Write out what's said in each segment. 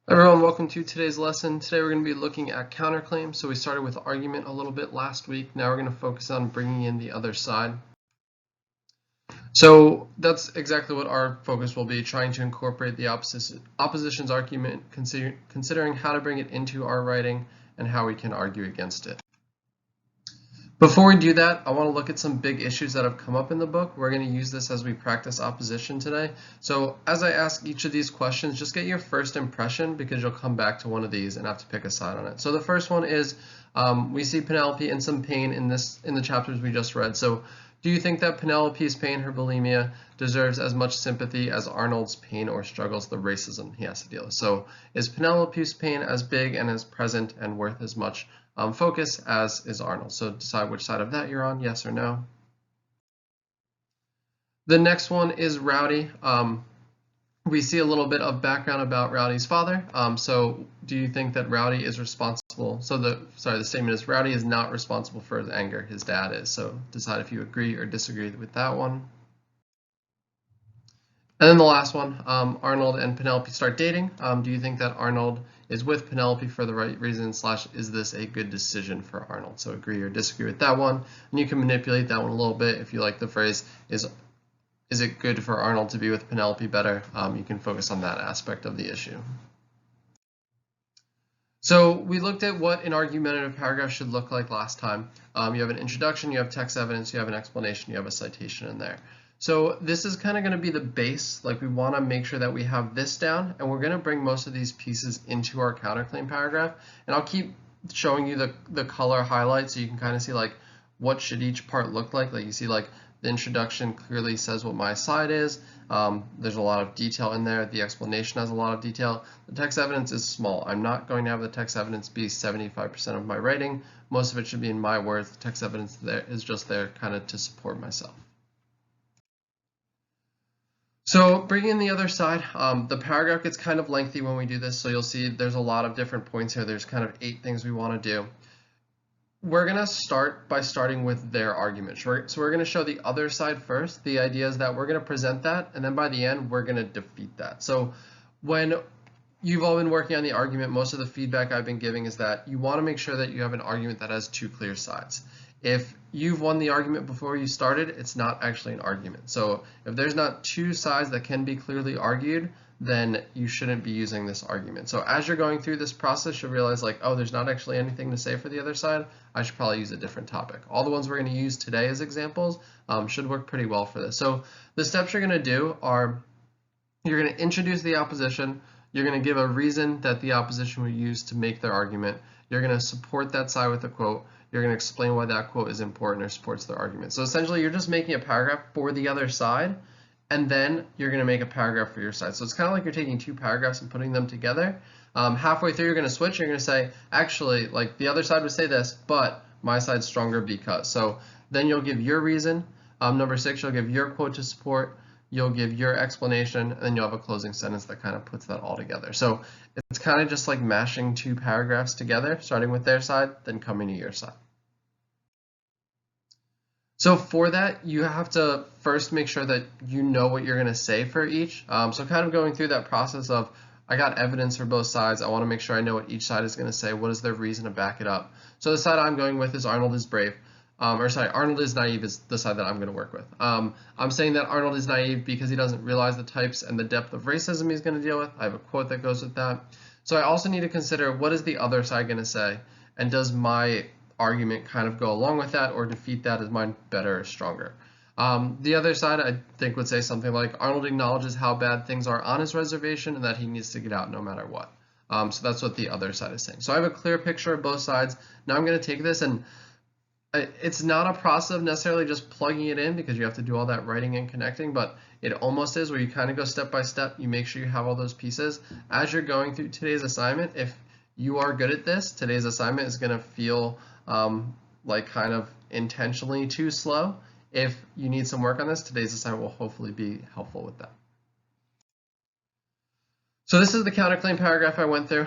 Everyone, welcome to today's lesson. Today we're going to be looking at counterclaims. So we started with argument a little bit last week. Now we're going to focus on bringing in the other side. So that's exactly what our focus will be, trying to incorporate the opposition's argument, considering how to bring it into our writing and how we can argue against it. Before we do that, I want to look at some big issues that have come up in the book. We're going to use this as we practice opposition today. So as I ask each of these questions, just get your first impression because you'll come back to one of these and have to pick a side on it. So the first one is, we see Penelope in some pain in the chapters we just read. So do you think that Penelope's pain, her bulimia, deserves as much sympathy as Arnold's pain or struggles, the racism he has to deal with? So is Penelope's pain as big and as present and worth as much focus as is Arnold? So decide which side of that you're on, yes or no. The next one is Rowdy. We see a little bit of background about Rowdy's father. So do you think that Rowdy is responsible? So the statement is Rowdy is not responsible for his anger, his dad is. So decide if you agree or disagree with that one. And then the last one, Arnold and Penelope start dating. Do you think that Arnold is with Penelope for the right reasons, / is this a good decision for Arnold? So agree or disagree with that one. And you can manipulate that one a little bit if you like the phrase, is it good for Arnold to be with Penelope better? You can focus on that aspect of the issue. So we looked at what an argumentative paragraph should look like last time. You have an introduction, you have text evidence, you have an explanation, you have a citation in there. So this is kind of going to be the base. Like, we want to make sure that we have this down, and we're going to bring most of these pieces into our counterclaim paragraph. And I'll keep showing you the color highlights so you can kind of see like what should each part look like. Like you see like the introduction clearly says what my side is. There's a lot of detail in there. The explanation has a lot of detail. The text evidence is small. I'm not going to have the text evidence be 75% of my writing. Most of it should be in my words. The text evidence there is just there kind of to support myself. So bringing in the other side, the paragraph gets kind of lengthy when we do this, so you'll see there's a lot of different points here. There's kind of 8 things we want to do. We're going to start by starting with their argument. So we're going to show the other side first. The idea is that we're going to present that, and then by the end, we're going to defeat that. So when you've all been working on the argument, most of the feedback I've been giving is that you want to make sure that you have an argument that has 2 clear sides. If you've won the argument before you started, it's not actually an argument. So if there's not 2 sides that can be clearly argued, then you shouldn't be using this argument. So as you're going through this process, you'll realize like, oh, there's not actually anything to say for the other side. I should probably use a different topic. All the ones we're going to use today as examples should work pretty well for this. So the steps you're going to do are, you're going to introduce the opposition. You're going to give a reason that the opposition would use to make their argument. You're going to support that side with a quote. You're going to explain why that quote is important or supports their argument. So essentially, you're just making a paragraph for the other side, and then you're going to make a paragraph for your side. So it's kind of like you're taking 2 paragraphs and putting them together. Halfway through, you're going to switch. You're going to say, actually, like the other side would say this, but my side's stronger because. So then you'll give your reason. Number 6, you'll give your quote to support. You'll give your explanation, and then you'll have a closing sentence that kind of puts that all together. So it's kind of just like mashing 2 paragraphs together, starting with their side, then coming to your side. So for that, you have to first make sure that you know what you're going to say for each. So kind of going through that process of, I got evidence for both sides. I want to make sure I know what each side is going to say. What is their reason to back it up? So the side I'm going with is Arnold is brave. Arnold is naive is the side that I'm going to work with. I'm saying that Arnold is naive because he doesn't realize the types and the depth of racism he's going to deal with. I have a quote that goes with that. So I also need to consider, what is the other side going to say? And does my argument kind of go along with that or defeat that? Is mine better or stronger? The other side, I think, would say something like, Arnold acknowledges how bad things are on his reservation and that he needs to get out no matter what. So that's what the other side is saying. So I have a clear picture of both sides. Now I'm going to take this, and it's not a process of necessarily just plugging it in because you have to do all that writing and connecting, but it almost is, where you kind of go step by step. You make sure you have all those pieces. As you're going through today's assignment, if you are good at this, today's assignment is going to feel like kind of intentionally too slow. If you need some work on this, today's assignment will hopefully be helpful with that. So this is the counterclaim paragraph I went through.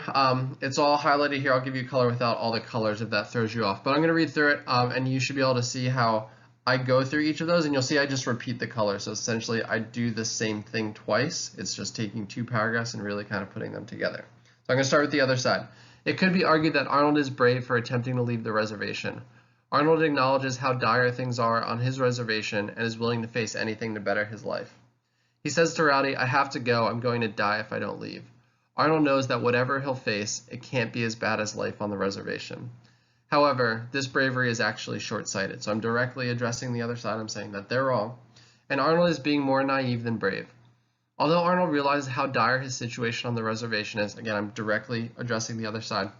It's all highlighted here. I'll give you color without all the colors if that throws you off. But I'm going to read through it, and you should be able to see how I go through each of those. And you'll see I just repeat the color. So essentially, I do the same thing twice. It's just taking 2 paragraphs and really kind of putting them together. I'm going to start with the other side. It could be argued that Arnold is brave for attempting to leave the reservation. Arnold acknowledges how dire things are on his reservation and is willing to face anything to better his life. He says to Rowdy, "I have to go. I'm going to die if I don't leave." Arnold knows that whatever he'll face, it can't be as bad as life on the reservation. However, this bravery is actually short-sighted, so I'm directly addressing the other side. I'm saying that they're wrong, and Arnold is being more naive than brave. Although Arnold realizes how dire his situation on the reservation is, again, I'm directly addressing the other side,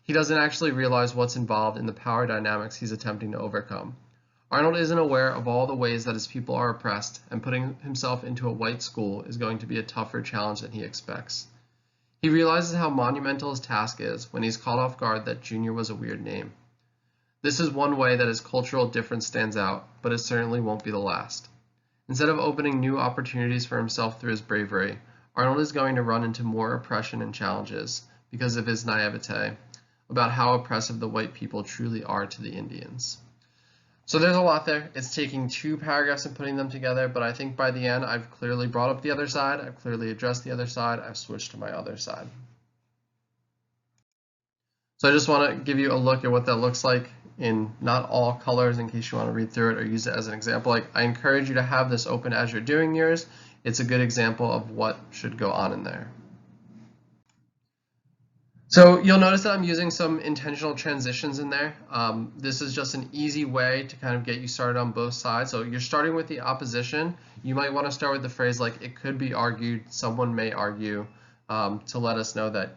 he doesn't actually realize what's involved in the power dynamics he's attempting to overcome. Arnold isn't aware of all the ways that his people are oppressed, and putting himself into a white school is going to be a tougher challenge than he expects. He realizes how monumental his task is when he's caught off guard that Junior was a weird name. This is one way that his cultural difference stands out, but it certainly won't be the last. Instead of opening new opportunities for himself through his bravery, Arnold is going to run into more oppression and challenges because of his naivete about how oppressive the white people truly are to the Indians. So there's a lot there. It's taking 2 paragraphs and putting them together, but I think by the end I've clearly brought up the other side, I've clearly addressed the other side, I've switched to my other side. So I just want to give you a look at what that looks like in not all colors in case you want to read through it or use it as an example. I encourage you to have this open as you're doing yours. It's a good example of what should go on in there. So you'll notice that I'm using some intentional transitions in there. This is just an easy way to kind of get you started on both sides. So you're starting with the opposition. You might want to start with the phrase like, "It could be argued," "Someone may argue," to let us know that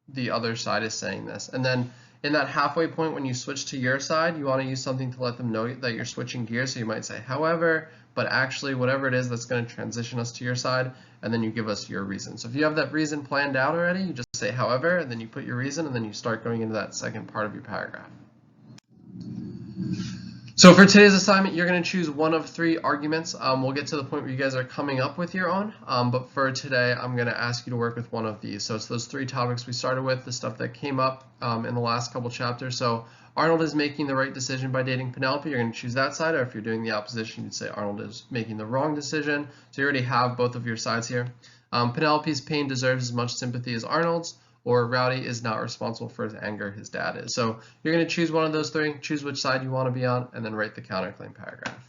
the other side is saying this. And then in that halfway point, when you switch to your side, you want to use something to let them know that you're switching gears. So you might say, "However," but actually, whatever it is that's going to transition us to your side, and then you give us your reason. So if you have that reason planned out already, you just say "however," and then you put your reason, and then you start going into that second part of your paragraph. So for today's assignment, you're going to choose one of 3 arguments. We'll get to the point where you guys are coming up with your own, but for today, I'm going to ask you to work with one of these. So it's those 3 topics we started with, the stuff that came up in the last couple chapters. So Arnold is making the right decision by dating Penelope. You're going to choose that side, or if you're doing the opposition, you'd say Arnold is making the wrong decision. So you already have both of your sides here. Penelope's pain deserves as much sympathy as Arnold's, or Rowdy is not responsible for his anger, his dad is. So you're going to choose one of those 3, choose which side you want to be on, and then write the counterclaim paragraph.